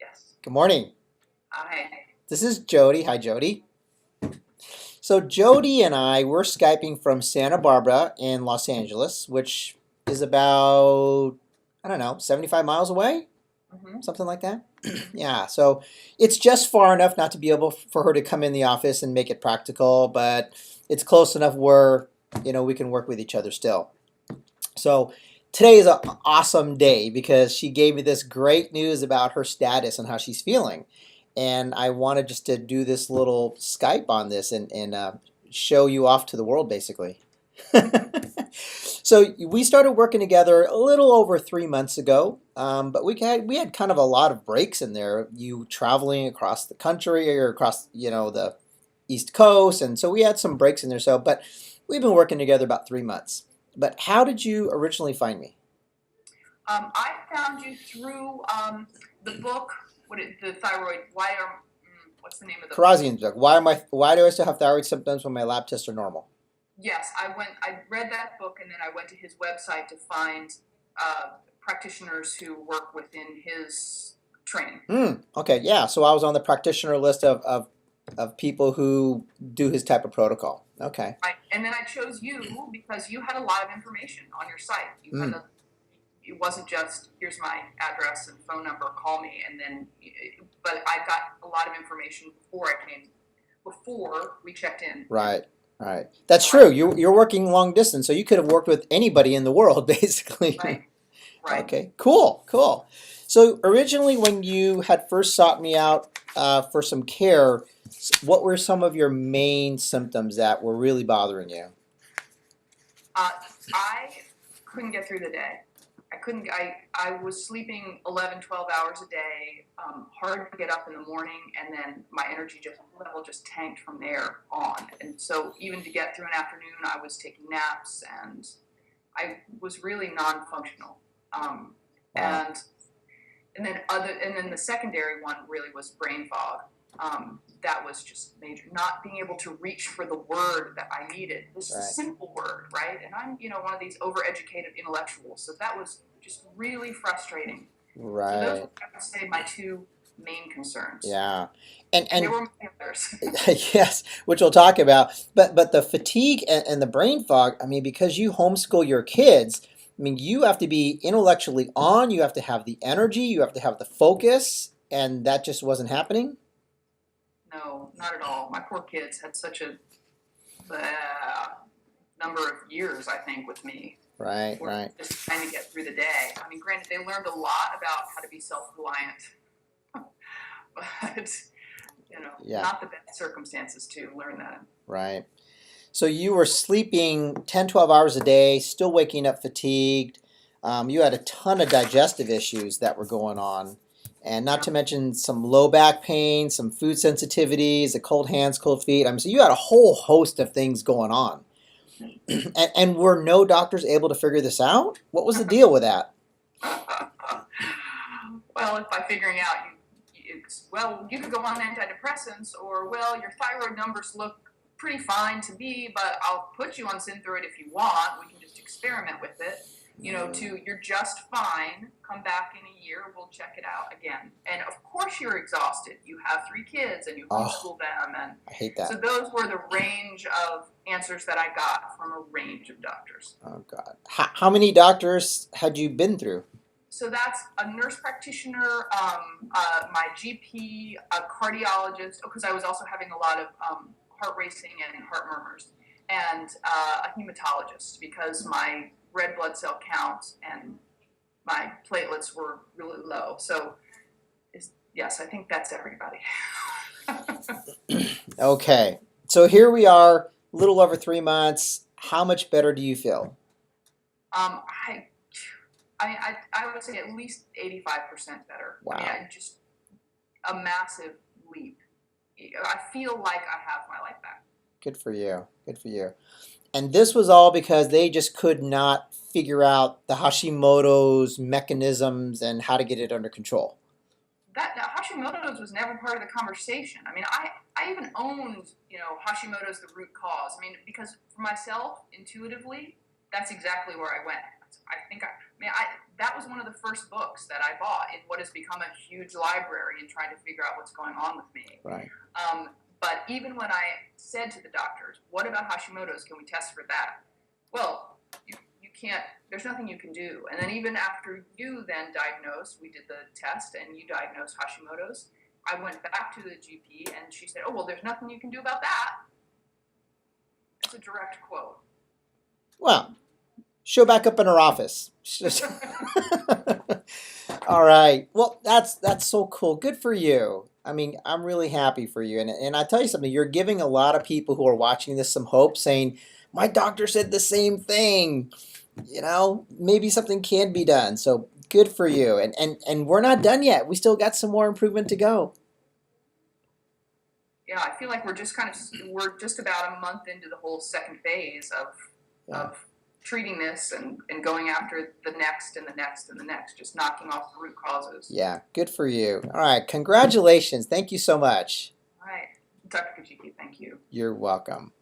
Yes. Good morning. I. This is Jody. Hi, Jody. So, Jody and I, we're Skyping from Santa Barbara in Los Angeles, which is about, I don't know, 75 miles away, Hmm. something like that. Yeah, so it's just far enough not to be able for her to come in the office and make it practical, but it's close enough where, we can work with each other still. So, today is an awesome day because she gave me this great news about her status and how she's feeling. And I wanted just to do this little Skype on this and show you off to the world, basically. So we started working together a little over 3 months ago, but we had kind of a lot of breaks in there. You traveling across the country or across the East Coast, and so we had some breaks in there. So, but we've been working together about 3 months. But how did you originally find me? I found you through the book. The thyroid? What's the name of the book? Karazian's book. Why do I still have thyroid symptoms when my lab tests are normal? Yes, I read that book, and then I went to his website to find practitioners who work within his training. Okay, yeah. So I was on the practitioner list of people who do his type of protocol. Okay. And then I chose you because you had a lot of information on your site. Mm, It wasn't just here's my address and phone number, call me, and then. But I got a lot of information before we checked in. right, right. That's true. You're working long distance, so you could have worked with anybody in the world, basically. Right, right. Okay, cool, cool. So originally, when you had first sought me out for some care, what were some of your main symptoms that were really bothering you? Uh, I couldn't get through the day. I couldn't. I was sleeping 11, 12 hours a day. Hard to get up in the morning, and then my energy level just tanked from there on. And so even to get through an afternoon, I was taking naps, and I was really non-functional. Um, Wow. and and then the secondary one really was brain fog. That was just major. Not being able to reach for the word that I needed. This is a Right, simple word, right? And I'm, one of these overeducated intellectuals. So that was just really frustrating. So those right. were, I would say, my two main concerns. Yeah. And And there and were many others. yes, which we'll talk about. But the fatigue and the brain fog, I mean, because you homeschool your kids, I mean, you have to be intellectually on, you have to have the energy, you have to have the focus, and that just wasn't happening. No, not at all. My poor kids had such a uh, number of years, I think, with me. Right, We're right. just trying to get through the day. I mean, granted, they learned a lot about how to be self-reliant, but Yeah, not the best circumstances to learn that. right. So you were sleeping 10, 12 hours a day, still waking up fatigued. You had a ton of digestive issues that were going on. And not Yeah. to mention some low back pain, some food sensitivities, the cold hands, cold feet. I mean, so you had a whole host of things going on. And were no doctors able to figure this out? What was the deal with that? Well, if by figuring out you could go on antidepressants, or your thyroid numbers look pretty fine to me, but I'll put you on Synthroid if you want. We can just experiment with it. To you're just fine. Come back in a year, we'll check it out again. And of course, you're exhausted. You have 3 kids, and you Oh, homeschool them, and I hate so that. those were the range of answers that I got from a range of doctors. Oh, God. How many doctors had you been through? So that's a nurse practitioner, my GP, a cardiologist, because I was also having a lot of heart racing and heart murmurs, and a hematologist because my red blood cell count and my platelets were really low. So, yes, I think that's everybody. Okay. So here we are, a little over 3 months. How much better do you feel? um, I, I would say at least 85% better. I mean, Wow. I just a massive leap. I feel like I have my life back. Good for you. Good for you. And this was all because they just could not figure out the Hashimoto's mechanisms and how to get it under control. That Hashimoto's was never part of the conversation. I mean, I even owned, Hashimoto's the root cause. I mean, because for myself, intuitively, that's exactly where I went. I think mean, that was one of the first books that I bought in what has become a huge library in trying to figure out what's going on with me. Right. But even when I said to the doctors, what about Hashimoto's? Can we test for that? Well, you can't, there's nothing you can do. And then even after you then diagnosed, we did the test and you diagnosed Hashimoto's, I went back to the GP and she said, oh, well, there's nothing you can do about that. It's a direct quote. Well, show back up in her office. All right. Well, that's so cool. Good for you. I mean, I'm really happy for you. And I tell you something, you're giving a lot of people who are watching this some hope, saying, my doctor said the same thing. You know, maybe something can be done. So good for you. And we're not done yet. We still got some more improvement to go. Yeah, I feel like we're just about a month into the whole second phase of treating this and going after the next and the next and the next, just knocking off the root causes. Yeah, good for you. All right, congratulations. Thank you so much. All right, Dr. Kajiki, thank you. You're welcome.